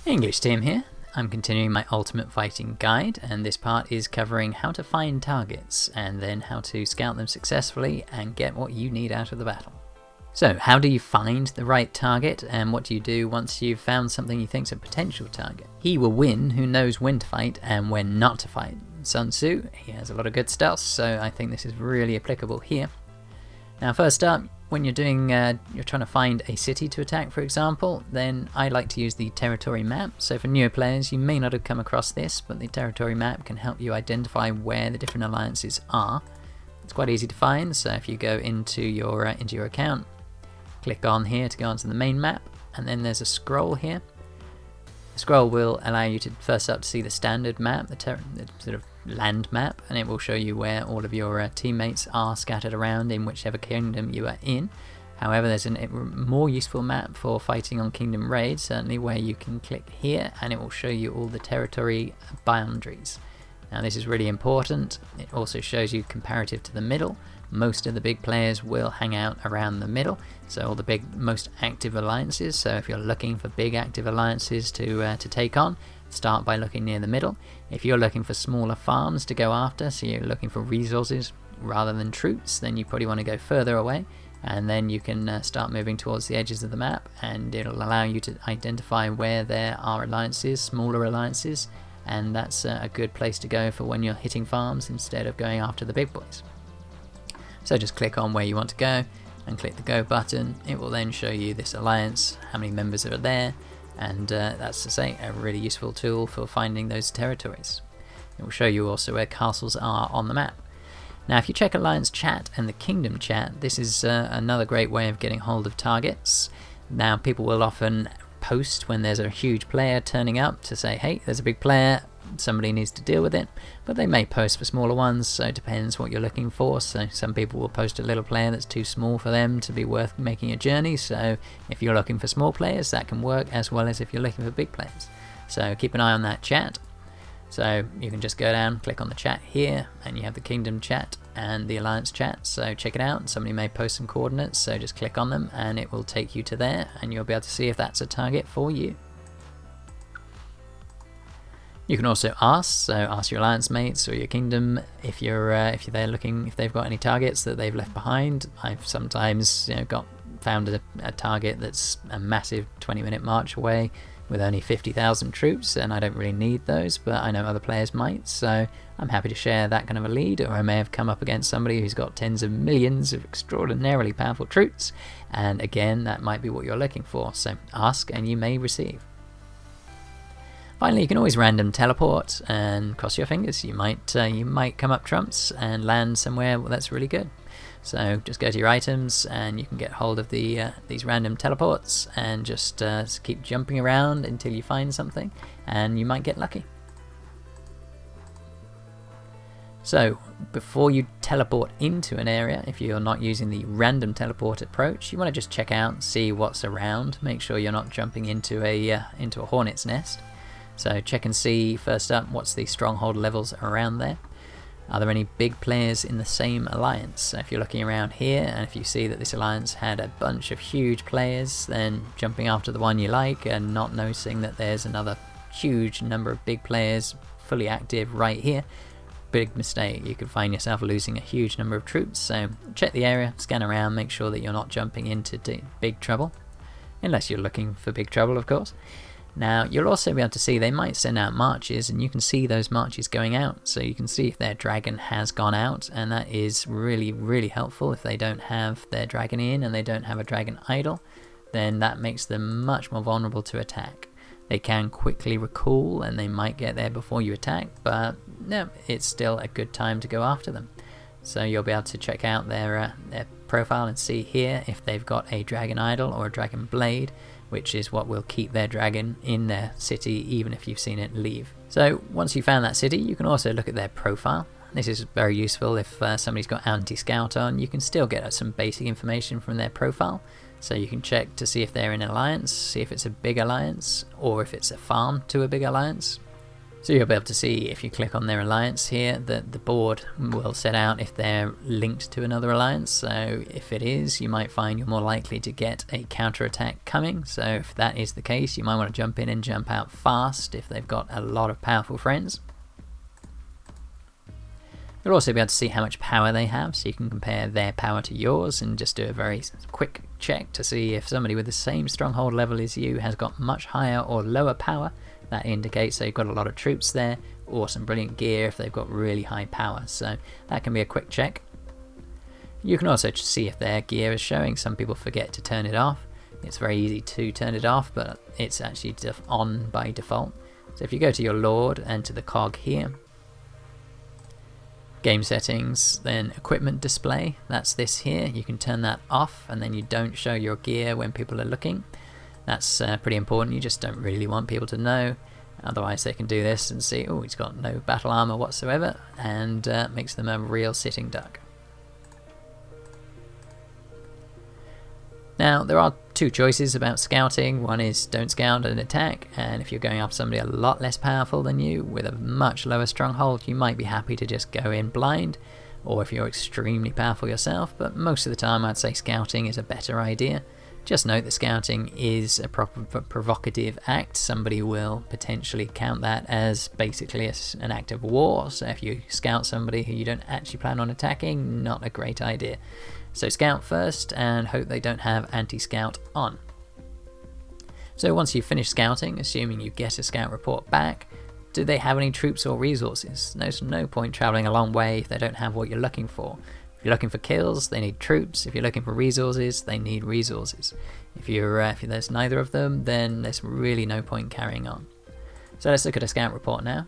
EnglishTim here. I'm continuing my Ultimate Fighting Guide, and this part is covering how to find targets and then how to scout them successfully and get what you need out of the battle. So, how do you find the right target, and what do you do once you've found something you think's a potential target? He will win who knows when to fight and when not to fight. Sun Tzu, he has a lot of good stuff, so I think this is really applicable here. Now, first up, when you're trying to find a city to attack, for example, then I like to use the territory map. So for newer players, you may not have come across this, but the territory map can help you identify where the different alliances are. It's quite easy to find. So if you go into your account, click on here to go onto the main map, and then there's a scroll here. The scroll will allow you to first up to see the standard map, the sort of land map, and it will show you where all of your teammates are scattered around in whichever kingdom you are in. However, there's a more useful map for fighting on kingdom raids, certainly, where you can click here and it will show you all the territory boundaries. Now this is really important. It also shows you comparative to the middle. Most of the big players will hang out around the middle, so all the big, most active alliances. So if you're looking for big active alliances to take on, start by looking near the middle. If you're looking for smaller farms to go after, so you're looking for resources rather than troops, then you probably want to go further away, and then you can start moving towards the edges of the map, and it'll allow you to identify where there are alliances, smaller alliances, and that's a good place to go for when you're hitting farms instead of going after the big boys. So just click on where you want to go and click the go button. It will then show you this alliance, how many members are there, and that's to say a really useful tool for finding those territories. It will show you also where castles are on the map. Now if you check Alliance Chat and the Kingdom Chat, this is another great way of getting hold of targets. Now people will often post when there's a huge player turning up to say, hey, there's a big player, somebody needs to deal with it, but they may post for smaller ones, so it depends what you're looking for. So some people will post a little player that's too small for them to be worth making a journey, so if you're looking for small players, that can work, as well as if you're looking for big players. So keep an eye on that chat. So you can just go down, click on the chat here, and you have the Kingdom Chat and the Alliance Chat, so check it out. Somebody may post some coordinates, so just click on them and it will take you to there, and you'll be able to see if that's a target for you. You can also ask your alliance mates or your kingdom if they're looking, if they've got any targets that they've left behind. I've sometimes found a target that's a massive 20-minute march away with only 50,000 troops, and I don't really need those, but I know other players might, so I'm happy to share that kind of a lead. Or I may have come up against somebody who's got tens of millions of extraordinarily powerful troops, and again, that might be what you're looking for, so ask and you may receive. Finally, you can always random teleport and cross your fingers. You might come up trumps and land somewhere that's really good. So just go to your items and you can get hold of these random teleports and just keep jumping around until you find something, and you might get lucky. So before you teleport into an area, if you're not using the random teleport approach, you want to just check out, see what's around, make sure you're not jumping into a hornet's nest. So check and see first up what's the stronghold levels around there. Are there any big players in the same alliance? So if you're looking around here and if you see that this alliance had a bunch of huge players, then jumping after the one you like and not noticing that there's another huge number of big players fully active right here, big mistake. You could find yourself losing a huge number of troops. So check the area, scan around, make sure that you're not jumping into big trouble, unless you're looking for big trouble, of course. Now you'll also be able to see they might send out marches, and you can see those marches going out, so you can see if their dragon has gone out, and that is really, really helpful. If they don't have their dragon in and they don't have a dragon idle, then that makes them much more vulnerable to attack. They can quickly recall and they might get there before you attack, but no, it's still a good time to go after them. So you'll be able to check out their profile and see here if they've got a dragon idol or a dragon blade, which is what will keep their dragon in their city even if you've seen it leave. So once you've found that city, you can also look at their profile. This is very useful if somebody's got anti-scout on. You can still get some basic information from their profile. So you can check to see if they're in an alliance, see if it's a big alliance, or if it's a farm to a big alliance. So you'll be able to see, if you click on their alliance here, that the board will set out if they're linked to another alliance. So if it is, you might find you're more likely to get a counterattack coming. So if that is the case, you might want to jump in and jump out fast if they've got a lot of powerful friends. You'll also be able to see how much power they have, so you can compare their power to yours and just do a very quick check to see if somebody with the same stronghold level as you has got much higher or lower power. That indicates they've got a lot of troops there, or some brilliant gear if they've got really high power. So that can be a quick check. You can also see if their gear is showing. Some people forget to turn it off. It's very easy to turn it off, but it's actually on by default. So if you go to your Lord and to the cog here, game settings, then equipment display, that's this here. You can turn that off and then you don't show your gear when people are looking. That's pretty important. You just don't really want people to know, otherwise they can do this and see, oh, he's got no battle armor whatsoever, and makes them a real sitting duck. Now there are two choices about scouting. One is don't scout and attack, and if you're going after somebody a lot less powerful than you with a much lower stronghold, you might be happy to just go in blind, or if you're extremely powerful yourself, but most of the time I'd say scouting is a better idea. Just note that scouting is a provocative act. Somebody will potentially count that as basically an act of war. So if you scout somebody who you don't actually plan on attacking, not a great idea. So scout first and hope they don't have anti-scout on. So once you've finished scouting, assuming you get a scout report back, do they have any troops or resources? There's no point traveling a long way if they don't have what you're looking for. If you're looking for kills, they need troops. If you're looking for resources, they need resources. If there's neither of them, then there's really no point carrying on. So let's look at a scout report now.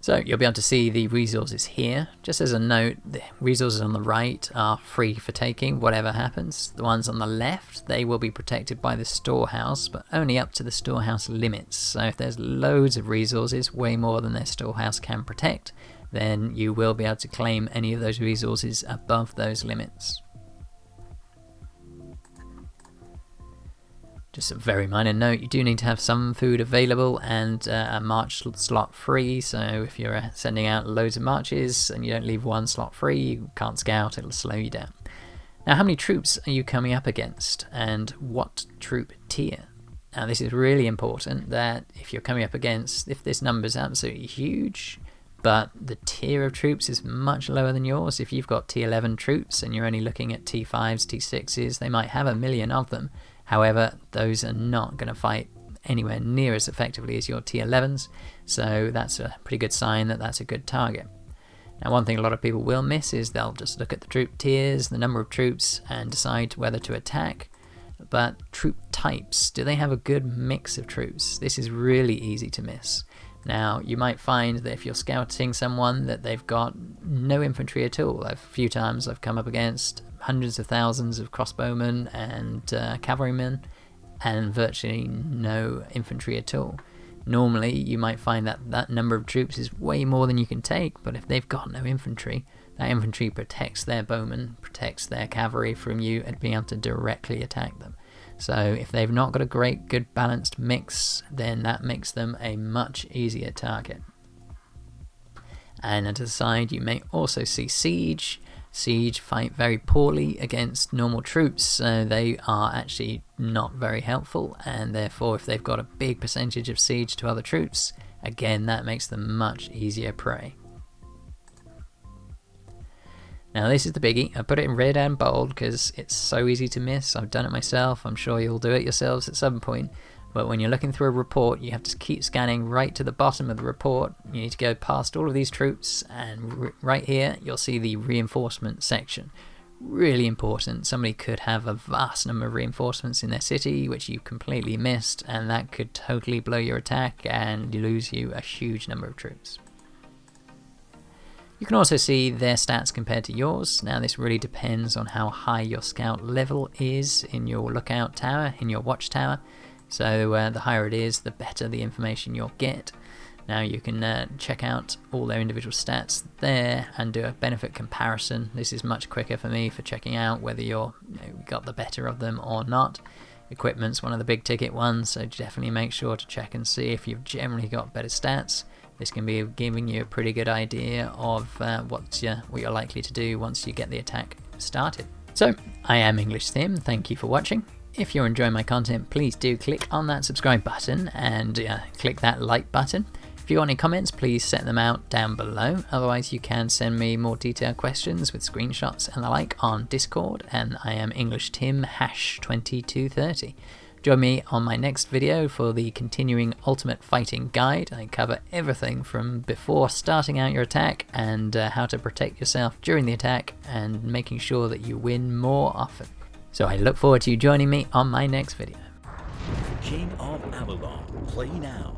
So you'll be able to see the resources here. Just as a note, the resources on the right are free for taking, whatever happens. The ones on the left, they will be protected by the storehouse, but only up to the storehouse limits. So if there's loads of resources, way more than their storehouse can protect, then you will be able to claim any of those resources above those limits. Just a very minor note, you do need to have some food available and a march slot free, so if you're sending out loads of marches and you don't leave one slot free, you can't scout, it'll slow you down. Now, how many troops are you coming up against, and what troop tier? Now this is really important, that if you're coming up against, if this number is absolutely huge, but the tier of troops is much lower than yours, if you've got T11 troops and you're only looking at T5s, T6s, they might have 1 million of them. However, those are not going to fight anywhere near as effectively as your T11s, so that's a pretty good sign that that's a good target. Now, one thing a lot of people will miss is they'll just look at the troop tiers, the number of troops, and decide whether to attack. But troop types, do they have a good mix of troops? This is really easy to miss. Now, you might find that if you're scouting someone that they've got no infantry at all. A few times I've come up against hundreds of thousands of crossbowmen and cavalrymen and virtually no infantry at all. Normally you might find that that number of troops is way more than you can take, but if they've got no infantry, that infantry protects their bowmen, protects their cavalry from you and being able to directly attack them. So if they've not got a great, good balanced mix, then that makes them a much easier target. And at the side you may also see siege. Siege fight very poorly against normal troops, so they are actually not very helpful, and therefore if they've got a big percentage of siege to other troops, again that makes them much easier prey. Now this is the biggie. I put it in red and bold because it's so easy to miss. I've done it myself, I'm sure you'll do it yourselves at some point. But when you're looking through a report, you have to keep scanning right to the bottom of the report. You need to go past all of these troops, and right here you'll see the reinforcement section. Really important. Somebody could have a vast number of reinforcements in their city which you completely missed, and that could totally blow your attack and lose you a huge number of troops. You can also see their stats compared to yours. Now this really depends on how high your scout level is in your lookout tower, in your watchtower. So the higher it is, the better the information you'll get. Now you can check out all their individual stats there and do a benefit comparison. This is much quicker for me for checking out whether you're got the better of them or not. Equipment's one of the big ticket ones, so definitely make sure to check and see if you've generally got better stats. This can be giving you a pretty good idea of what you're likely to do once you get the attack started. So, I am EnglishTim, thank you for watching. If you're enjoying my content, please do click on that subscribe button and click that like button. If you want any comments, please set them out down below. Otherwise, you can send me more detailed questions with screenshots and the like on Discord, and I am EnglishTim #2230. Join me on my next video for the continuing Ultimate Fighting Guide. I cover everything from before starting out your attack and how to protect yourself during the attack and making sure that you win more often. So I look forward to you joining me on my next video. King of Avalon, play now.